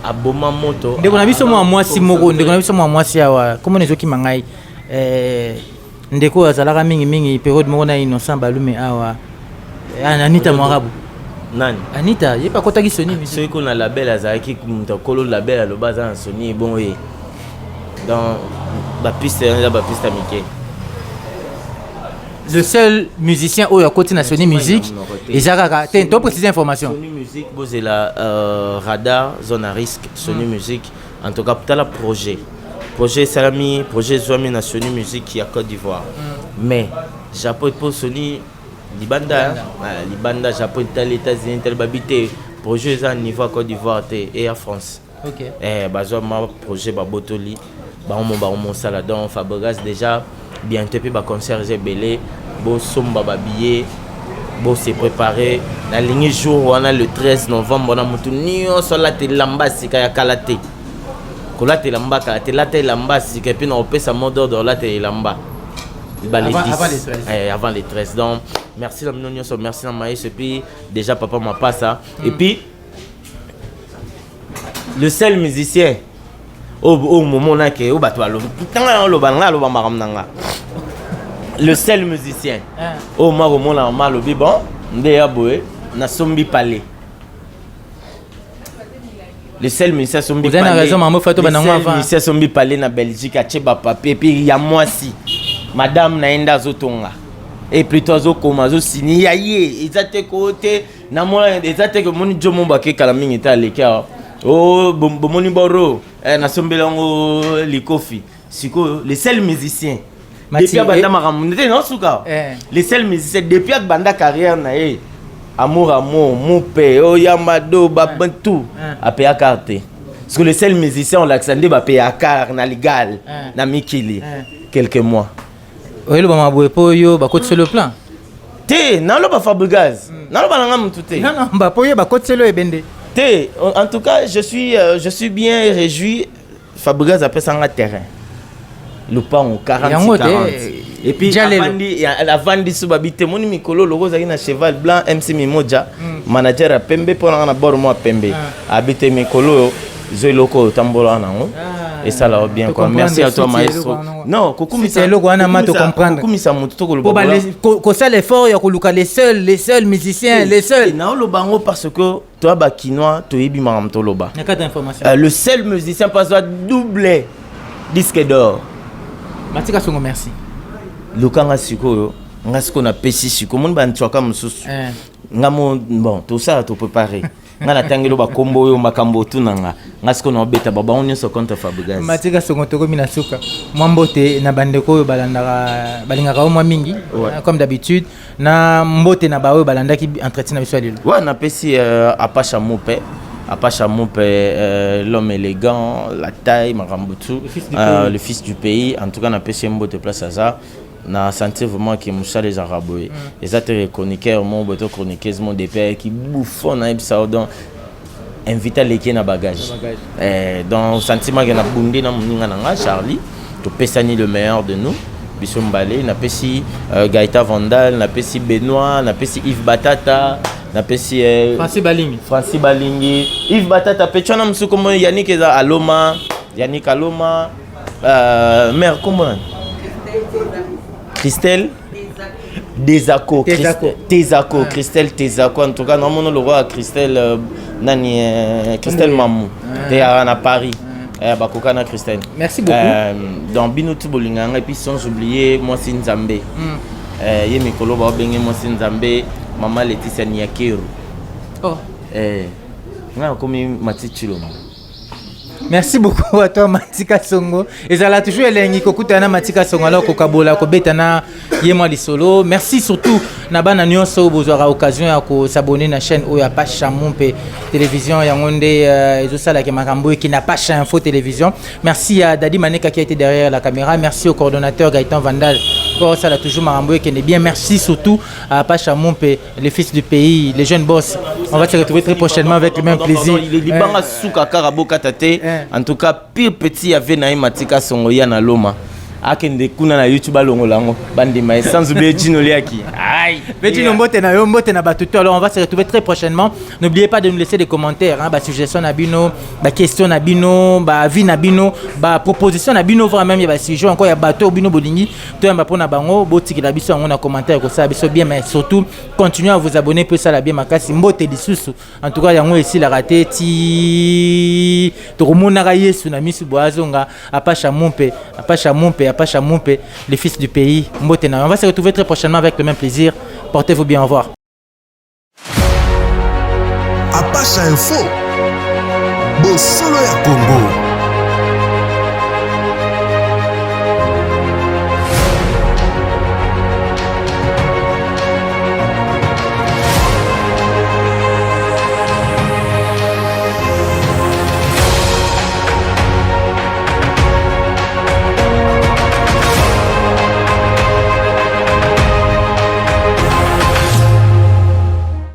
Aboma moto. Ndeko na biso mwa mwasi moko, ndeko na biso mwa mwasi awa. Comment nezoki mangai ndeko azalaka mingi période moko na innocent balume awa. Anita Mwarabu. Nani? Anita, yé pas kotaki Sony musique. Ceux qu'on a label azaki mutokolo label alo baza Sony bon et dans la piste Mickey. Le seul musicien où il y a côté na Sony musique et Zaka t'as une préciser information. Sony musique c'est la radar zone à risque Sony musique en tout cas t'as la projet Salami projet Zoami na Sony musique qui à Côte d'Ivoire. Mais Japon pour Sony Libanda Japon tel États-Unis tel babité projet à niveau à Côte d'Ivoire et à France. OK. Bazo ma projet babotoli ba on sala donc Fabregas déjà bientôt puis ba concert j'ai belé bo somba ba billet bo se préparer la ligne jour on a le 13 novembre on a mutu nio so la te lamba sika ya kalate ko la te lamba kalate la te lamba sika puis on peut sa mot d'ordre la te lamba avant les 13 donc merci la minonio so merci la maïs et puis déjà papa m'a pas ça et puis le seul musicien au moment là que au bateau le seul musicien au moment là mal au bon ndé boé na sombi palais le seul musicien sombi palais. Vous avez raison maman Fatou banango avant. Le musicien sombi palais na Belgique a tcheba papier puis il y a moi si madame naenda zotonga et plutôt zo koma zo sini ya ye ezate côté na mona ezate que moni jomo ba ke kala mingi ta leka oh bomoni boro na sombelongo likofi siko le seul musicien depuis banda makamundete non suka le seul musicien depuis banda carrière na ye amour mupe o yamado babantu apea carte parce que le seul musicien on l'accendé ba pea carte na légal na mikili quelques mois. Oui, le bama po yo ba côté sur le plan. Té, na lo ba Fabregas. Na lo ba nanga mututé. Non ba po yo ba côté sur le ebende. Té, en tout cas, je suis bien réjoui Fabregas après ça en terrain. Le pas en 40 et puis la vandi subabité mon mikolo logo za na cheval blanc MC Mimoja manager a Pembe pour na bord moi Pembe habité mikolo zo loko tambola nango. Et ça là bien quoi. Merci à toi maestro. Non, kokumi c'est le wana ma te comprendre. Kokumi ça mutu to ko ko ça l'effort ya ko luka les seuls musiciens, les seuls. Na lo bango parce que toi ba kinois to yebi mam to loba. Il y a quatre informations. Le seul musicien passe à doubler disque d'or. Matika songo merci. Lukanga sikoyo, ngasko na pesi siko mon ban tsoka mususu. Ngamo bon, tout ça to préparer. Ngana tangelo ba kombo yo makambo tunanga ngasiko na obeta baba on nyonso contre Fabregas matika songo toko mina suka mwambote na bandeko balandaka balingaka o mwa mingi comme d'habitude na mbote na bawe balandaki entretien na biso lelo ouais na pesi Apacha Moupe l'homme élégant la taille makambutu le fils du pays en tout cas na pesi mbote place à ça na sentir vraiment que Moussa les arabes les autres chroniqueurs mon beto chroniqueuse mon des pères qui bouffon na ibsa donc inviter les qui na bagage donc sentiment que na bundi na muninga na Charlie to pesani le meilleur de nous biso mbalé na pesi Gaïta Vandal na pesi Benoît na pesi Yves Batata na pesi Francis Balingi Yves Batata petchana msuko mo Yannick eza Aloma Yannick Aloma mère comment Christelle Desako Christelle Tezako en tout cas normalement le roi Christelle nani Christelle Mamou et à Paris bakokana Christelle merci beaucoup dans Binotu Bolinganga et puis sans oublier moi c'est Nzambe ye mikolo ba benge moi c'est Nzambe maman Laetitia Niakeru nga komi Matichilo Merci beaucoup à toi Matika Songo. Et ça l'a toujours elengi kokutana Matika Songo alors kokabola kobetana yema li solo. Merci surtout na bana nyonso bozwara occasion ya ko s'abonner na chaîne Oya Pacha Mumpe télévision ya ngonde ezosala ke makambo qui n'a pas Info télévision. Merci à Dadi Maneka qui a été derrière la caméra. Merci au coordonnateur Gaëtan Vandal. Ça l'a toujours marambo qui est bien. Merci surtout à Pacha Mumpe, les fils du pays, les jeunes boss. On va se retrouver très prochainement avec le même plaisir. En tout cas, pire petit avait na Matika Songo ya na Loma. Akende kuna na YouTube alongolango bandi mai sans oublier Gino Liaki. Aïe. Petit nombote na yombote na batuto. Alors on va se retrouver très prochainement. N'oubliez pas de nous laisser des commentaires, hein, suggestions na bino, questions na bino, avis na bino, propositions na bino, voire même ya sujet encore ya bateau bino bolingi. To yamba pona bango botiki la biso en commentaire ko ça biso bien mais surtout continuez à vous abonner pour ça la bien makasi mbote lisusu. En tout cas yango ici la raté ti to romona Yesu na misu boazonga Apacha Mumpe, les fils du pays. On va se retrouver très prochainement avec le même plaisir. Portez-vous bien, au revoir. Apacha Info, Bosolo ya Congo.